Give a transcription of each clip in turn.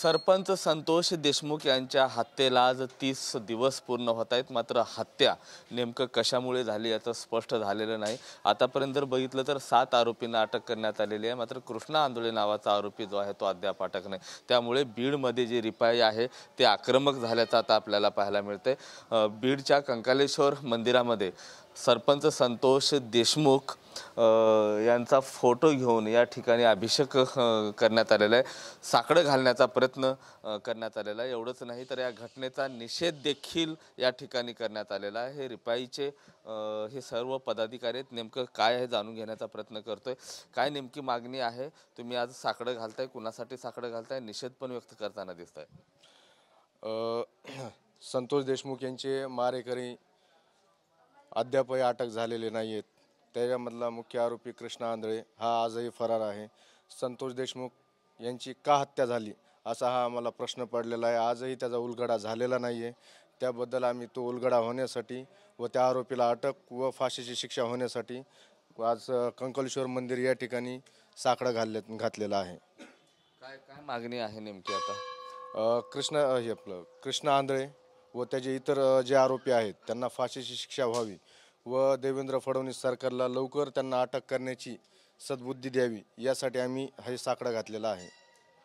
सरपंच संतोष देशमुख यांच्या हत्येला आज 30 दिवस पूर्ण होत आहेत। मात्र हत्या नेमकं कशामुळे झाली याचं स्पष्ट झालेलं नाही। आतापर्यंत जर बघितलं तर 7 आरोपींना अटक करण्यात आलेली आहे, मात्र कृष्णा आंधळे नावाचा आरोपी जो आहे तो अद्याप अटक नाही। त्यामुळे बीडमध्ये जी रिपाई आहे ते आक्रमक झाल्याचं आता आपल्याला पाहायला मिळते। बीडच्या कंकालेश्वर मंदिरामध्ये सरपंच संतोष देशमुख यांचा फोटो घेऊन या ठिकाणी अभिषेक करण्यात आलेला आहे, साकडं घालण्याचा प्रयत्न करण्यात आलेला आहे। एवढंच नाही तर या घटनेचा निषेध देखील या ठिकाणी करण्यात आलेला आहे। हे रिपाईचे हे सर्व पदाधिकारी आहेत, नेमकं काय आहे जाणून घेण्याचा प्रयत्न करतोय। काय नेमकी मागणी आहे, तुम्ही आज साकडं घालताय, कुणासाठी साकडं घालताय, निषेध पण व्यक्त करताना दिसताय? संतोष देशमुख यांचे मारेकरी अद्यापही अटक झालेले नाही आहेत। त्याच्यामधला मुख्य आरोपी कृष्णा आंधळे हा आजही फरार आहे। संतोष देशमुख यांची का हत्या झाली असा हा आम्हाला प्रश्न पडलेला आहे। आजही त्याचा उलगडा झालेला नाही आहे। त्याबद्दल आम्ही तो उलगडा होण्यासाठी व त्या आरोपीला अटक व फाशीची शिक्षा होण्यासाठी आज कंकालेश्वर मंदिर या ठिकाणी साकडं घातलेलं आहे। काय काय मागणी आहे नेमकी आता? कृष्णा आंधळे व त्याचे इतर जे आरोपी आहेत त्यांना फाशीची शिक्षा व्हावी व देवेंद्र फडणवीस सरकारला लवकर त्यांना अटक करण्याची सद्बुद्धी द्यावी यासाठी आम्ही हे साकडं घातलेलं आहे।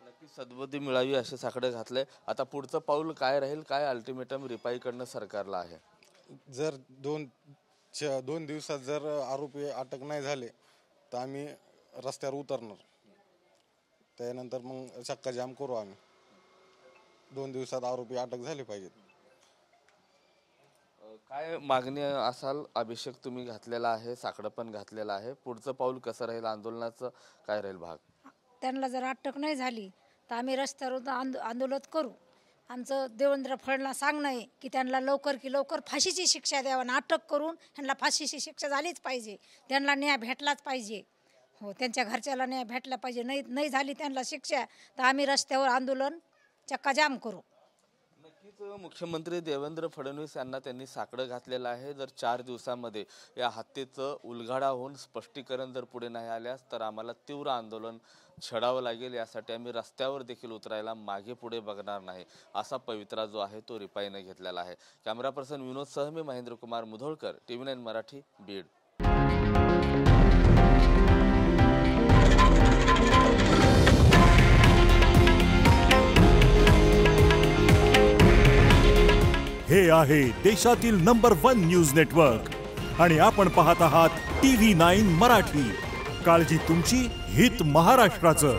नक्की सद्बुद्धी मिळावी असे साकडं घातले। आता पुढचं पाऊल काय राहील, काय अल्टिमेटम रिपाईकडनं सरकारला आहे? जर दोन दिवसात जर आरोपी अटक नाही झाले तर आम्ही रस्त्यावर उतरणार। त्यानंतर मग चक्का जाम करू आम्ही। 2 दिवसात आरोपी अटक झाले पाहिजेत। काय मागणी असाल? अभिषेक तुम्ही घातलेला आहे, साकडं पण घातलेलं आहे, पुढचं पाऊल कसं राहील, आंदोलनाचं काय राहील भाग? त्यांना जर अटक नाही झाली तर आम्ही रस्त्यावर आंदोलन करू। आमचं देवेंद्र फडणवीस सांगणं आहे की त्यांना लवकर फाशीची शिक्षा द्यावी आणि अटक करून त्यांना फाशीची शिक्षा झालीच पाहिजे। त्यांना न्याय भेटलाच पाहिजे। हो, त्यांच्या घरच्याला न्याय भेटला पाहिजे। नाही झाली त्यांना शिक्षा तर आम्ही रस्त्यावर आंदोलन चक्का जाम करू। नक्कीच मुख्यमंत्री देवेंद्र फडणवीस यांना त्यांनी साकडं घातलेलं आहे। जर 4 दिवसांमध्ये या हत्येचं उलगडा होऊन स्पष्टीकरण जर पुढे नाही आल्यास तर आम्हाला तीव्र आंदोलन छेडावं लागेल। यासाठी आम्ही रस्त्यावर देखील उतरायला मागे पुढे बघणार नाही असा पवित्रा जो आहे तो रिपाईने घेतलेला आहे। कॅमेरा पर्सन विनोद सह मी महेंद्र कुमार मुधोळकर, TV9 मराठी, बीड। हे आहे देशातील नंबर 1 न्यूज नेटवर्क आणि आपण पाहत आहात TV9 मराठी। काळजी तुमची, हित महाराष्ट्राचं।